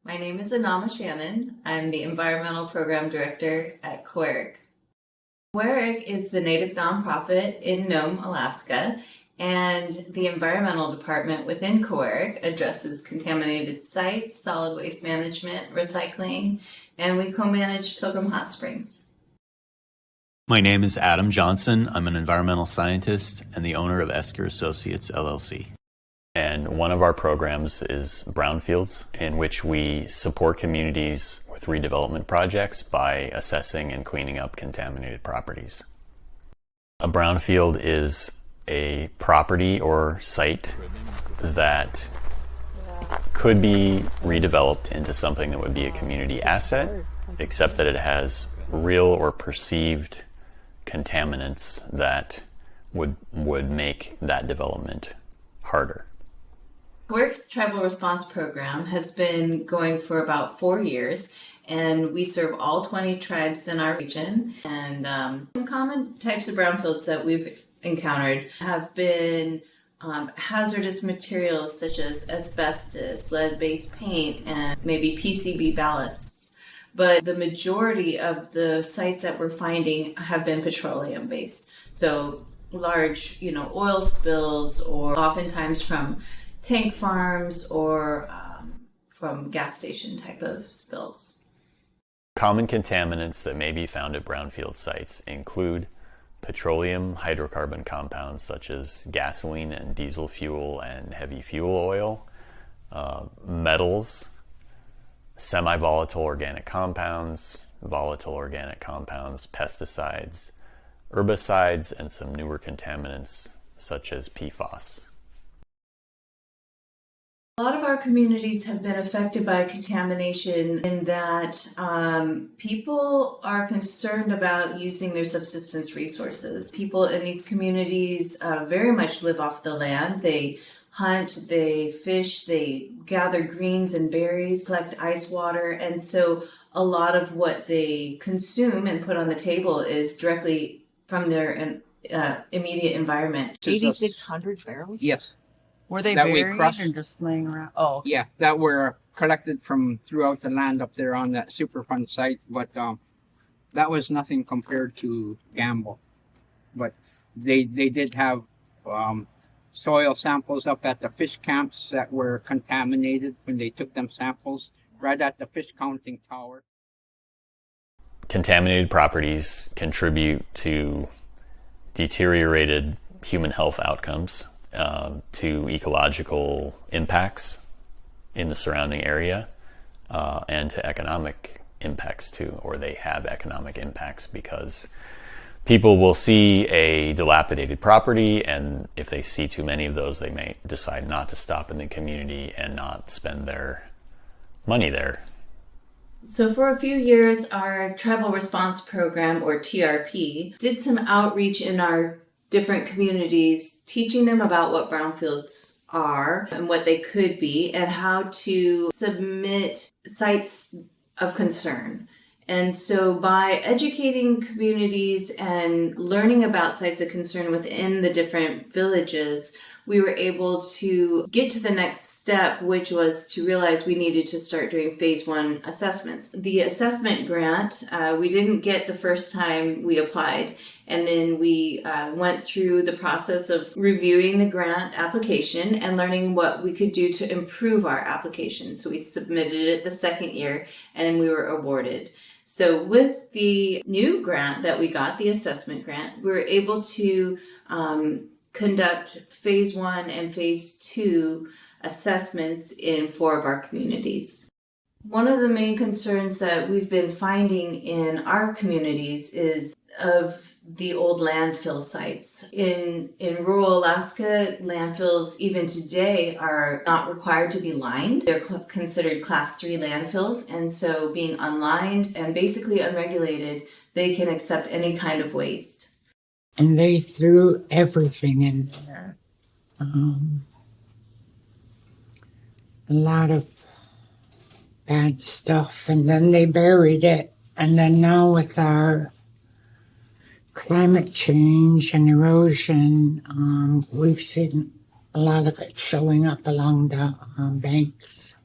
My name is Anama Shannon. I'm the Environmental Program Director at Kawerak. Kawerak is the native nonprofit in Nome, Alaska, and the environmental department within Kawerak addresses contaminated sites, solid waste management, recycling, and we co-manage Pilgrim Hot Springs. My name is Adam Johnson. I'm an environmental scientist and the owner of Esker Associates, LLC. And one of our programs is Brownfields, in which we support communities with redevelopment projects by assessing and cleaning up contaminated properties. A brownfield is a property or site that could be redeveloped into something that would be a community asset, except that it has real or perceived contaminants that would make that development harder. Kawerak's Tribal Response Program has been going for about 4 years, and we serve all 20 tribes in our region. And some common types of brownfields that we've encountered have been hazardous materials such as asbestos, lead-based paint, and maybe PCB ballasts. But the majority of the sites that we're finding have been petroleum-based. So large, oil spills, or oftentimes from tank farms or from gas station type of spills. Common contaminants that may be found at brownfield sites include petroleum hydrocarbon compounds such as gasoline and diesel fuel and heavy fuel oil, metals, semi-volatile organic compounds, volatile organic compounds, pesticides, herbicides, and some newer contaminants such as PFAS. A lot of our communities have been affected by contamination in that people are concerned about using their subsistence resources. People in these communities very much live off the land. They hunt, they fish, they gather greens and berries, collect ice water, and so a lot of what they consume and put on the table is directly from their immediate environment. 8,600 barrels? Yes. Were they That we buried crushed. or just laying around? Oh, okay. Yeah, that were collected from throughout the land up there on that Superfund site, but that was nothing compared to Gamble. But they did have soil samples up at the fish camps that were contaminated when they took them samples right at the fish counting tower. Contaminated properties contribute to deteriorated human health outcomes, to ecological impacts in the surrounding area, and to economic impacts too, or they have economic impacts because people will see a dilapidated property, and if they see too many of those, they may decide not to stop in the community and not spend their money there. So for a few years, our Tribal Response Program, or TRP, did some outreach in our different communities, teaching them about what brownfields are and what they could be and how to submit sites of concern. And so by educating communities and learning about sites of concern within the different villages, we were able to get to the next step, which was to realize we needed to start doing phase 1 assessments. The assessment grant, we didn't get the first time we applied. And then we went through the process of reviewing the grant application and learning what we could do to improve our application. So we submitted it the second year and we were awarded. So with the new grant that we got, the assessment grant, we were able to conduct phase 1 and phase 2 assessments in 4 of our communities. One of the main concerns that we've been finding in our communities is of the old landfill sites. In rural Alaska, landfills even today are not required to be lined. They're considered class 3 landfills, and so being unlined and basically unregulated, they can accept any kind of waste. And they threw everything in there. A lot of bad stuff, and then they buried it. And then now with our climate change and erosion, we've seen a lot of it showing up along the banks.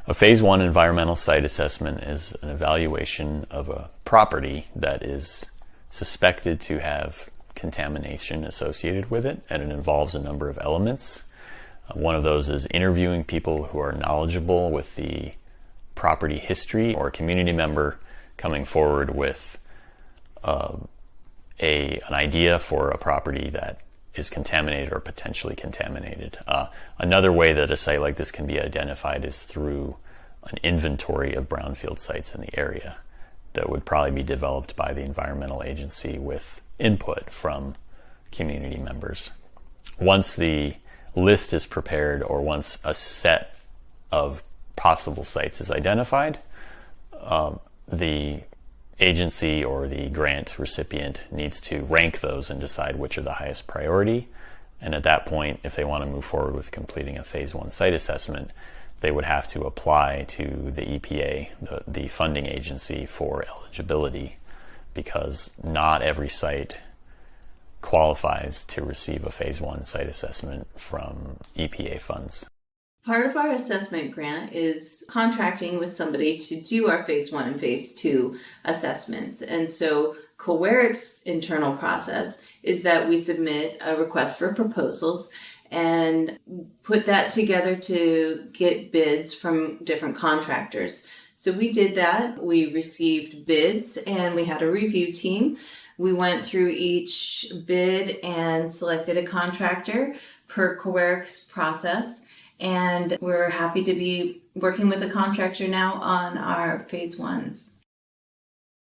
A phase one environmental site assessment is an evaluation of a property that is suspected to have contamination associated with it, and it involves a number of elements. One of those is interviewing people who are knowledgeable with the property history, or a community member coming forward with an idea for a property that is contaminated or potentially contaminated. Another way that a site like this can be identified is through an inventory of brownfield sites in the area that would probably be developed by the environmental agency with input from community members. Once the list is prepared, or once a set of possible sites is identified, the agency or the grant recipient needs to rank those and decide which are the highest priority. And at that point, if they want to move forward with completing a phase one site assessment, they would have to apply to the EPA, the funding agency, for eligibility, because not every site qualifies to receive a phase one site assessment from EPA funds. Part of our assessment grant is contracting with somebody to do our phase one and phase two assessments. And so Kawerak's internal process is that we submit a request for proposals and put that together to get bids from different contractors. So we did that. We received bids and we had a review team. We went through each bid and selected a contractor per Kawerak's process. And we're happy to be working with a contractor now on our phase ones.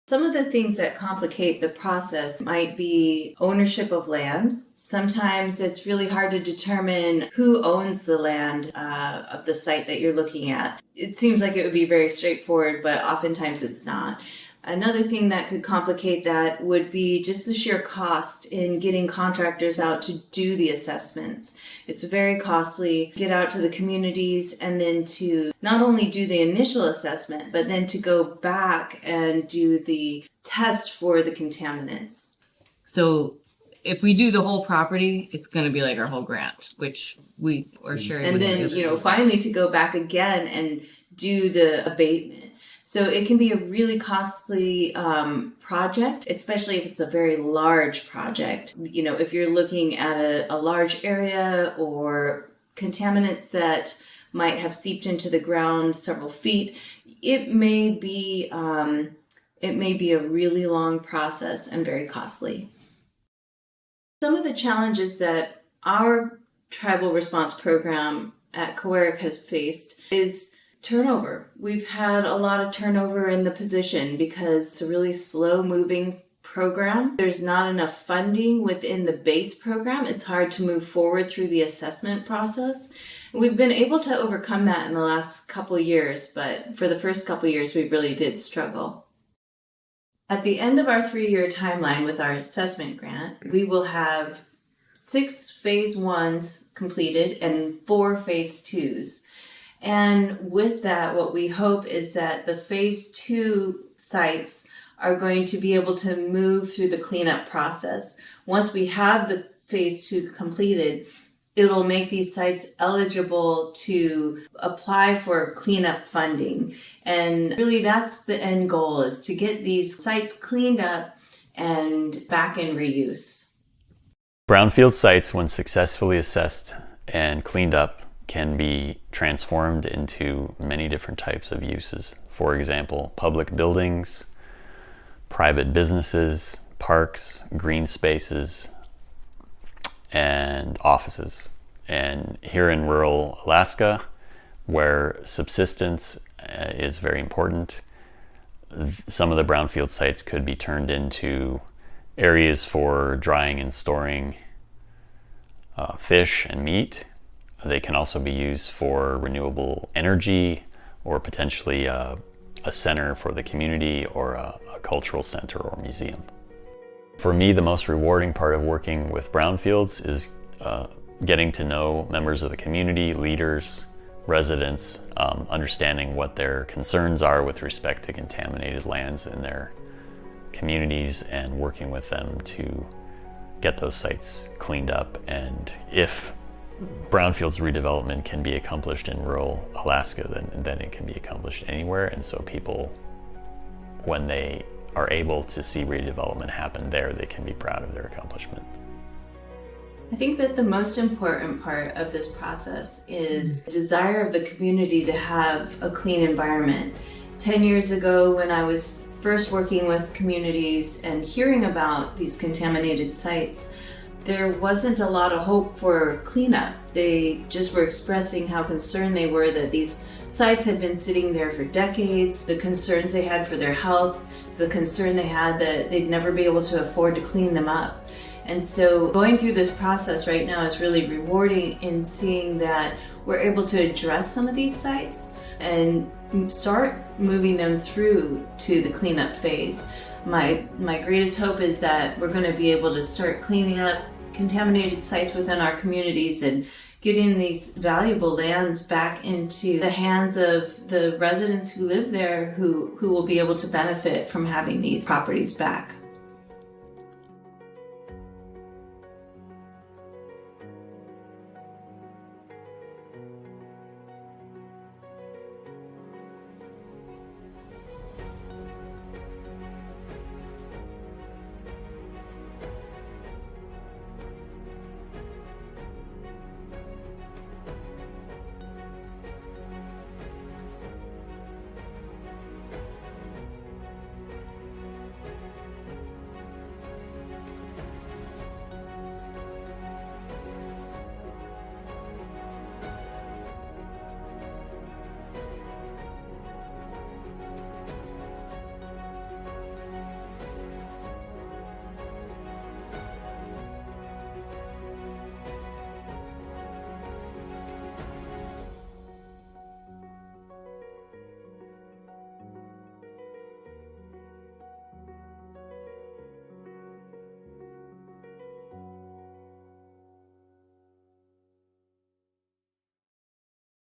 Some of the things that complicate the process might be ownership of land. Sometimes it's really hard to determine who owns the land of the site that you're looking at. It seems like it would be very straightforward, but oftentimes it's not. Another thing that could complicate that would be just the sheer cost in getting contractors out to do the assessments. It's very costly to get out to the communities and then to not only do the initial assessment, but then to go back and do the test for the contaminants. So if we do the whole property, it's going to be like our whole grant, which we are sure. And then, finally to go back again and do the abatement. So it can be a really costly project, especially if it's a very large project. If you're looking at a large area or contaminants that might have seeped into the ground several feet, it may be a really long process and very costly. Some of the challenges that our tribal response program at Kawerak has faced is turnover. We've had a lot of turnover in the position because it's a really slow moving program. There's not enough funding within the base program. It's hard to move forward through the assessment process. We've been able to overcome that in the last couple years, but for the first couple years, we really did struggle. At the end of our 3-year timeline with our assessment grant, we will have 6 phase 1s completed and 4 phase 2s. And with that, what we hope is that the phase 2 sites are going to be able to move through the cleanup process. Once we have the phase 2 completed, it'll make these sites eligible to apply for cleanup funding. And really that's the end goal, is to get these sites cleaned up and back in reuse. Brownfield sites, when successfully assessed and cleaned up, can be transformed into many different types of uses. For example, public buildings, private businesses, parks, green spaces, and offices. And here in rural Alaska, where subsistence is very important, some of the brownfield sites could be turned into areas for drying and storing fish and meat. They can also be used for renewable energy, or potentially a center for the community, or a cultural center or museum. For me, the most rewarding part of working with brownfields is getting to know members of the community, leaders, residents, understanding what their concerns are with respect to contaminated lands in their communities, and working with them to get those sites cleaned up. And if brownfields redevelopment can be accomplished in rural Alaska, then it can be accomplished anywhere. And so people, when they are able to see redevelopment happen there, they can be proud of their accomplishment. I think that the most important part of this process is the desire of the community to have a clean environment. 10 years ago, when I was first working with communities and hearing about these contaminated sites, there wasn't a lot of hope for cleanup. They just were expressing how concerned they were that these sites had been sitting there for decades, the concerns they had for their health, the concern they had that they'd never be able to afford to clean them up. And so going through this process right now is really rewarding in seeing that we're able to address some of these sites and start moving them through to the cleanup phase. My greatest hope is that we're going to be able to start cleaning up contaminated sites within our communities and getting these valuable lands back into the hands of the residents who live there who will be able to benefit from having these properties back.